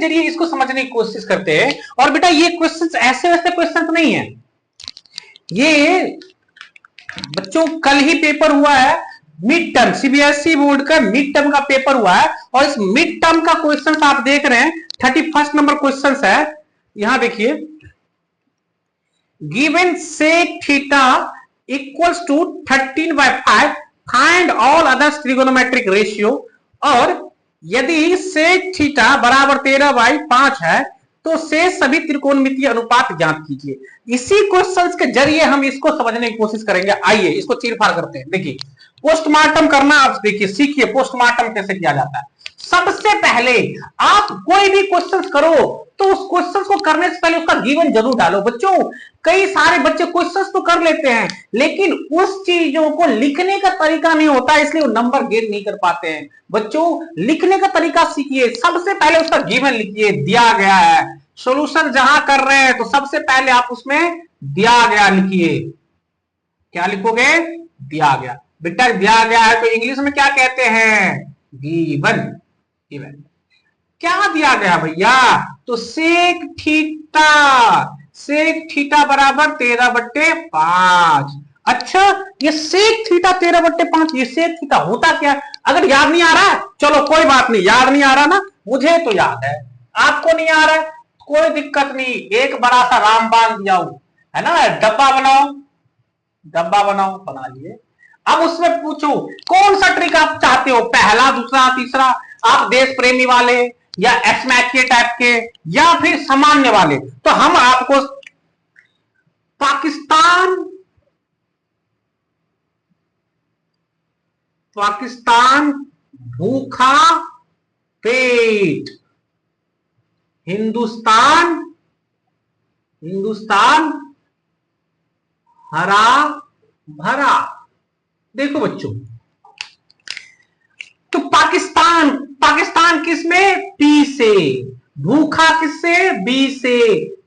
चलिए इसको समझने की कोशिश करते हैं। और बेटा ये क्वेश्चंस ऐसे वैसे क्वेश्चंस नहीं है, ये बच्चों कल ही पेपर हुआ है मिड टर्म, सीबीएसई बोर्ड का मिड टर्म का पेपर हुआ है, और इस मिड टर्म का क्वेश्चन आप देख रहे हैं 31 नंबर क्वेश्चन है। यहां देखिए, given sec theta equals to 13/5, find all other trigonometric ratio, और यदि sec थीटा बराबर 13/5 है तो से सभी त्रिकोणमितीय अनुपात ज्ञात कीजिए। इसी क्वेश्चंस के जरिए हम इसको समझने की कोशिश करेंगे। आइए इसको चीरफाड़ करते हैं। देखिए पोस्टमार्टम करना आप देखिए सीखिए, पोस्टमार्टम कैसे किया जाता है। सबसे पहले आप कोई भी क्वेश्चन करो तो उस क्वेश्चन को करने से पहले उसका गिवन जरूर डालो। बच्चों कई सारे बच्चे क्वेश्चन तो कर लेते हैं लेकिन उस चीजों को लिखने का तरीका नहीं होता, इसलिए वो नंबर गेन नहीं कर पाते हैं। बच्चों लिखने का तरीका सीखिए, सबसे पहले उसका गिवन लिखिए, दिया गया है। सॉल्यूशन जहां कर रहे हैं तो सबसे पहले आप उसमें दिया गया लिखिए। क्या लिखोगे? दिया गया। बेटा दिया गया है तो इंग्लिश में क्या कहते हैं? गिवन। गिवन क्या दिया गया भैया? तो सेक थीटा, सेक थीटा बराबर 13/5। अच्छा ये सेक थीटा 13/5, ये सेक थीटा होता क्या? अगर याद नहीं आ रहा है चलो कोई बात नहीं, याद नहीं आ रहा ना, मुझे तो याद है, आपको नहीं आ रहा है कोई दिक्कत नहीं। एक बड़ा सा रामबाण दिया हूं है ना, डब्बा बनाओ, डब्बा बनाओ, बना लिए। अब उसमें पूछो कौन सा ट्रिक आप चाहते हो, पहला दूसरा तीसरा, आप देश प्रेमी वाले या एस्मैकिए टाइप के या फिर सामान्य वाले। तो हम आपको पाकिस्तान, पाकिस्तान भूखा पेट, हिंदुस्तान, हिंदुस्तान हरा भरा। देखो बच्चों तो पाकिस्तान, पाकिस्तान किसमें? पी से, भूखा किससे? बी से,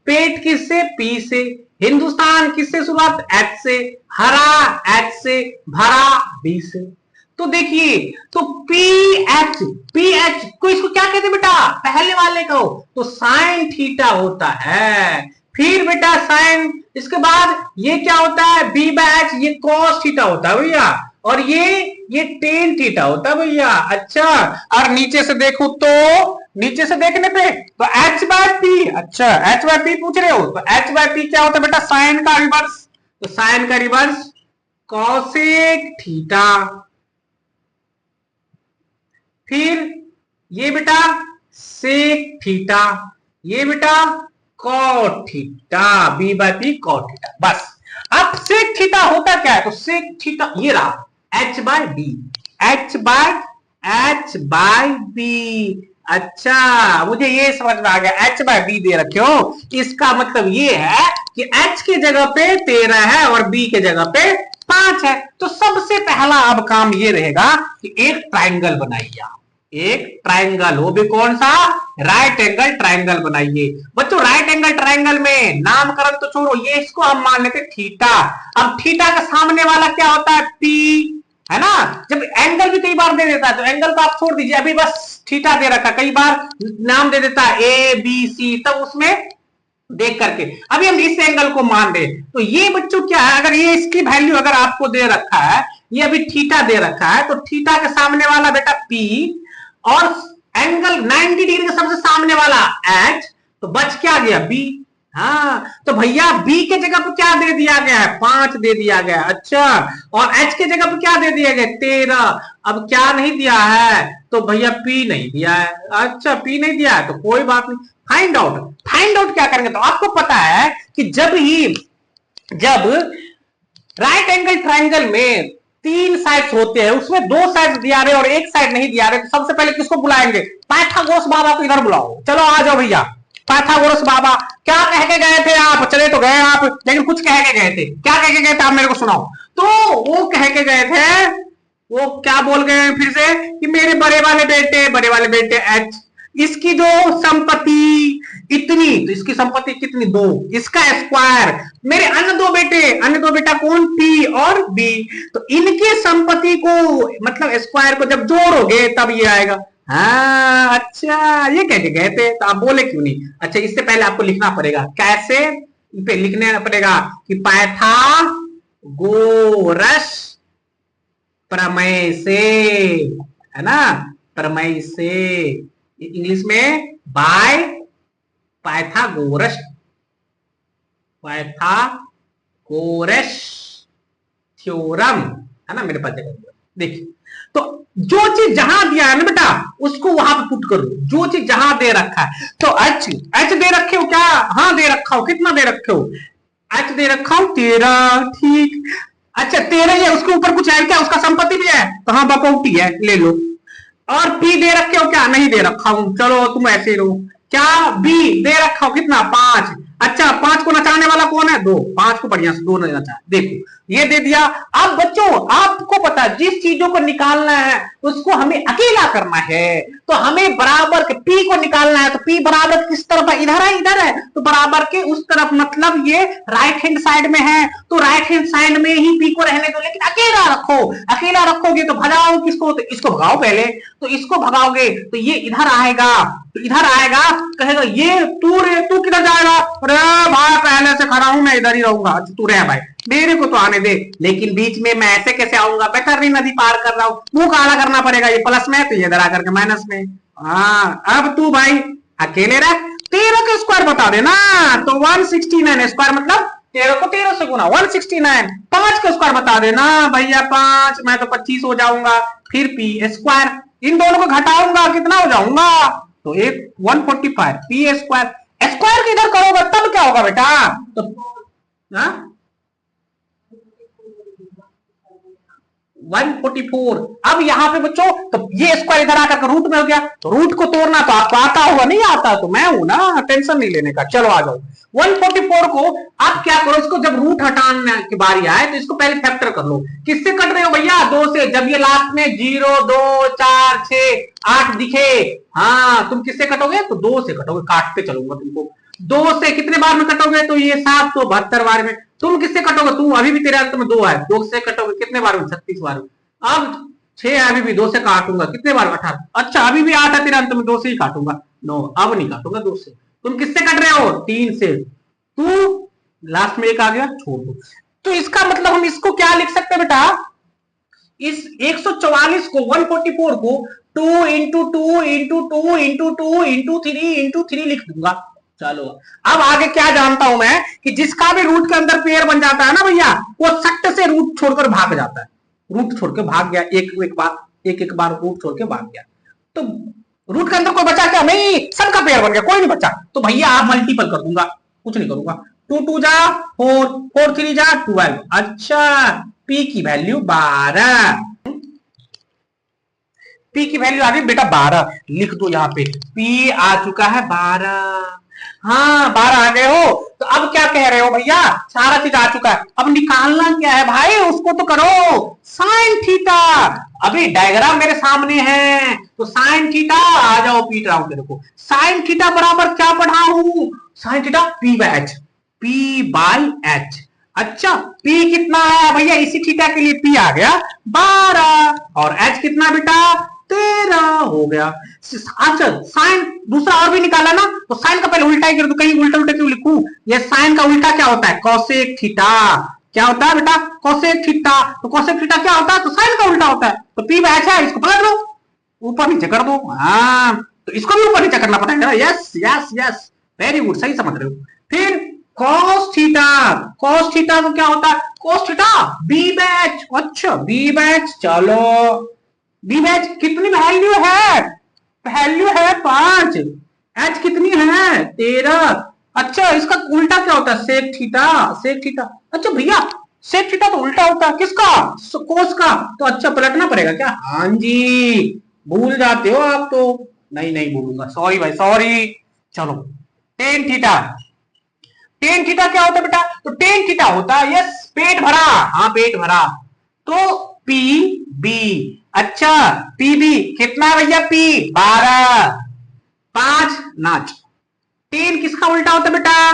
पेट किससे? पी से, हिंदुस्तान किससे शुरुआत? एच से, हरा एच से, भरा बी से। तो देखिए तो पी एच को इसको क्या कहते बेटा? पहले वाले को तो साइन थीटा होता है। फिर बेटा साइन, इसके बाद ये क्या होता है? बी बाय एच, ये कॉस थीटा होता है भैया, और ये टेन थीटा होता है भैया। अच्छा और नीचे से देखो तो, नीचे से देखने पे तो एच बाय पी, अच्छा एच बाय पी पूछ रहे हो तो एच बाय पी क्या होता है बेटा? साइन का रिवर्स, तो साइन का रिवर्स कॉसेक थीटा। फिर ये बेटा सेक थीटा, ये बेटा cot theta, B by P cot theta. बस अब सेक थीटा होता क्या है? तो सेक थीटा ये रहा H by B, H by B. अच्छा मुझे ये समझ में आ गया, एच बाय बी दे रखे हो, इसका मतलब ये है कि एच की जगह पे 13 है और बी के जगह पे 5 है। तो सबसे पहला अब काम ये रहेगा कि एक ट्राइंगल बनाइए आप, एक ट्राइंगल, वो भी कौन सा? राइट एंगल ट्राइंगल बनाइए। बच्चों राइट एंगल ट्राइंगल में नामकरण तो छोड़ो, ये इसको हम मान लेते थीटा। अब थीटा का सामने वाला क्या होता है? पी, है ना। जब एंगल भी कई बार दे देता है तो एंगल को आप छोड़ दीजिए, अभी बस थीटा दे रखा, कई बार नाम दे देता है ए बी सी, तब उसमें देख करके अभी हम इस एंगल को मान दे तो ये बच्चों क्या है? अगर ये इसकी वैल्यू अगर आपको दे रखा है, ये अभी थीटा दे रखा है, तो थीटा के सामने वाला बेटा पी और एंगल 90 डिग्री के सबसे सामने वाला एच, तो बच क्या गया? बी। हाँ तो भैया बी के जगह पर क्या दे दिया गया है? 5 दे दिया गया। अच्छा और एच के जगह पर क्या दे दिया गया? 13। अब क्या नहीं दिया है? तो भैया पी नहीं दिया है। अच्छा पी नहीं दिया है तो कोई बात नहीं, फाइंड आउट, फाइंड आउट क्या करेंगे? तो आपको पता है कि जब राइट एंगल ट्राइंगल में 3 साइड्स होते हैं, उसमें 2 साइड दिया रहे और 1 साइड नहीं दिया रहे, तो सबसे पहले किसको बुलाएंगे? पाइथागोरस बाबा को इधर बुलाओ। चलो आ जाओ भैया, पाइथागोरस बाबा क्या कह के गए थे आप? चले तो गए आप, लेकिन कुछ कह के गए थे। क्या कह के गए थे आप मेरे को सुनाओ। तो वो कह के गए थे, वो क्या बोल गए फिर से कि मेरे बड़े वाले बेटे एच, इसकी जो संपत्ति इतनी, तो इसकी संपत्ति कितनी? 2, इसका स्क्वायर, मेरे अन्य दो बेटा कौन? पी और बी, तो इनके संपत्ति को मतलब स्क्वायर को जब जोड़ोगे तब ये आएगा। हाँ अच्छा, ये कह के गए थे तो आप बोले क्यों नहीं? अच्छा, इससे पहले आपको लिखना पड़ेगा, कैसे पे लिखने पड़ेगा कि पाइथागोरस प्रमेय से, है ना, प्रमेय से, इंग्लिश में बाय पाइथागोरस, पाइथागोरस थ्योरम, है ना, मेरे पास जगह। देखिए, तो जो चीज जहां दिया है ना बेटा, उसको वहां पे पुट करो, जो चीज जहां दे रखा है। तो एच एच दे रखे हो क्या? हाँ दे रखा हो। कितना दे रखे हो? एच दे रखा हूं 13, ठीक। अच्छा 13 ही है, उसके ऊपर कुछ है क्या? उसका संपत्ति भी है तो हाँ बकौटी है, ले लो। और पी दे रखे हो क्या? नहीं दे रखा हूं, चलो तुम ऐसे रहो। क्या बी दे रखा हो? कितना? 5। अच्छा 5 को नचाने वाला कौन है? 2। 5 को बढ़िया से 2 ने नचा, देखो ये दे दिया। अब बच्चों आपको पता है जिस चीजों को निकालना है उसको हमें अकेला करना है, तो हमें बराबर के पी को निकालना है। तो पी बराबर किस तरफ है? इधर है, इधर है, तो बराबर के उस तरफ, मतलब ये राइट हैंड साइड में है, तो राइट हैंड साइड में ही पी को रहने दो, लेकिन अकेला रखो। अकेला रखोगे तो भगाओ किसको? तो इसको भगाओ पहले, तो इसको भगाओगे तो ये इधर आएगा, तो इधर आएगा, कहेगा ये तू रे, तू किधर जाएगा? अरे भाई पहले से खड़ा हूं, मैं इधर ही रहूंगा। तू रहे भाई, मेरे को तो आने दे, लेकिन बीच में मैं ऐसे कैसे आऊंगा? बैटरनी नदी पार कर रहा हूं, मुंह काला करना पड़ेगा, ये प्लस में तो ये इधर आकर के माइनस में। हाँ अब तू भाई अकेले रह। 13 के स्क्वायर बता देना, तो 169 स्क्वायर, मतलब 13 को 13 से गुना 169। 5 का स्क्वायर बता देना भैया, 5, मैं तो 25 हो जाऊंगा। फिर पी स्क्वायर, इन दोनों को घटाऊंगा, कितना हो जाऊंगा? तो एक 145 पी स्क्वायर। स्क्वायर किधर करोगे तब क्या होगा बेटा? तो हाँ 144। अब यहाँ पे बच्चों, तो ये स्क्वायर इधर आकर रूट में हो गया, तो रूट को तोड़ना तो आपको आता होगा, नहीं आता तो मैं हूं ना, टेंशन नहीं लेने का। चलो आ जाओ 144 को। आप क्या करो, इसको जब रूट हटाने की बारी आए तो इसको पहले फैक्टर कर लो। किससे कट रहे हो भैया? 2 से। जब ये लास्ट में 0 2 4 6 8 दिखे, हाँ तुम किससे कटोगे? तो 2 से कटोगे, काटते चलूंगा तुमको। 2 से कितने बार में कटोगे? तो ये 772 बार में। तुम किससे कटोगे? तू अभी भी तेरे अंत में 2 है, 2 से कटोगे कितने बार में? 36 बार में। अब 6 अभी भी 2 से काटूंगा, कितने बार? 18। अच्छा अभी भी 8 है तेरे अंत में, 2 से ही काटूंगा। 9, अब नहीं काटूंगा 2 से। तुम किससे कट रहे हो? 3 से। तू लास्ट में 1 आ गया, छोड़ दो। तो इसका मतलब हम इसको क्या लिख सकते हैं बेटा? इस 144 को, 144 को 2 into 2 into 2 into 2 into 3 into 3 लिख दूंगा। चलो अब आगे क्या जानता हूं मैं कि जिसका भी रूट के अंदर पेयर बन जाता है ना भैया, वो सट्ट से रूट छोड़कर भाग जाता है। रूट छोड़ के भाग गया, एक बार रूट छोड़ के भाग गया, तो रूट के अंदर कोई बचा क्या? नहीं, सबका पेयर बन गया, कोई नहीं बचा। तो भैया आप मल्टीपल कर दूंगा, कुछ नहीं करूंगा। 2 2 जा 4, 4 3 जा 12। अच्छा पी की वैल्यू 12, पी की वैल्यू आ गई बेटा 12, लिख दो यहाँ पे, पी आ चुका है 12। हाँ 12 आ गए हो, तो अब क्या कह रहे हो भैया? सारा चीज आ चुका है, अब निकालना क्या है भाई? उसको तो करो, साइन थीटा। अभी डायग्राम मेरे सामने है, तो साइन थीटा आ जाओ, पीट रहा हूं तेरे को। साइन थीटा बराबर क्या पढ़ा हूं? Sine theta P by H, P by H. अच्छा पी कितना है भैया? इसी थीटा के लिए पी आ गया 12, और एच कितना बेटा? 13 हो गया। अच्छा साइन दूसरा और भी निकाला ना, तो साइन का पहले उल्टा ही कर दो, कहीं उल्टा उल्टा क्यों लिखूं? ये साइन का उल्टा क्या होता है? Cosec theta. क्या होता है बेटा? Cosec theta. तो कोसेक थीटा क्या होता है? तो साइन का उल्टा होता है। तो पी बाय एच है, इसको पलट दो, ऊपर नीचे कर दो। हाँ तो इसको भी ऊपर नीचे करना पड़ेगा। Yes yes yes, very good, सही समझ रहे हो। फिर कॉस थीटा, कॉस थीटा को क्या होता है? Cos theta B by H. अच्छा बी बैच, चलो बी बैच कितनी वैल्यू है? वैल्यू है 5। एच कितनी है? 13। अच्छा इसका उल्टा क्या होता है? Sec theta, sec theta. अच्छा भैया सेक थीटा तो उल्टा होता है किसका? कोस का। तो अच्छा पलटना पड़ेगा क्या? हाँ जी, भूल जाते हो आप तो। नहीं नहीं भूलूंगा, सॉरी भाई सॉरी। चलो टेन थीटा, टेन थीटा क्या होता है बेटा? तो टेन थीटा होता है यस पेट भरा, हाँ पेट भरा। तो पी बी। अच्छा पी बी कितना है भैया? पी 12, 5 नाच। टेन किसका उल्टा होता है बेटा?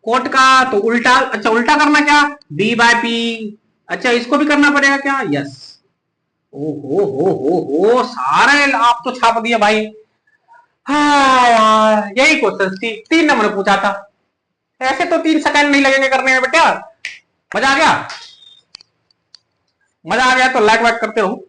कोट का। तो उल्टा, अच्छा उल्टा करना क्या? B by P. अच्छा इसको भी करना पड़ेगा क्या? यस। हो सारे आप तो छाप दिए भाई। हाँ यार, यही क्वेश्चन 3 नंबर में पूछा था। ऐसे तो 3 सेकंड नहीं लगेंगे करने में बेटा। मजा आ गया? मजा आ गया तो लाइक वाइक करते रहो।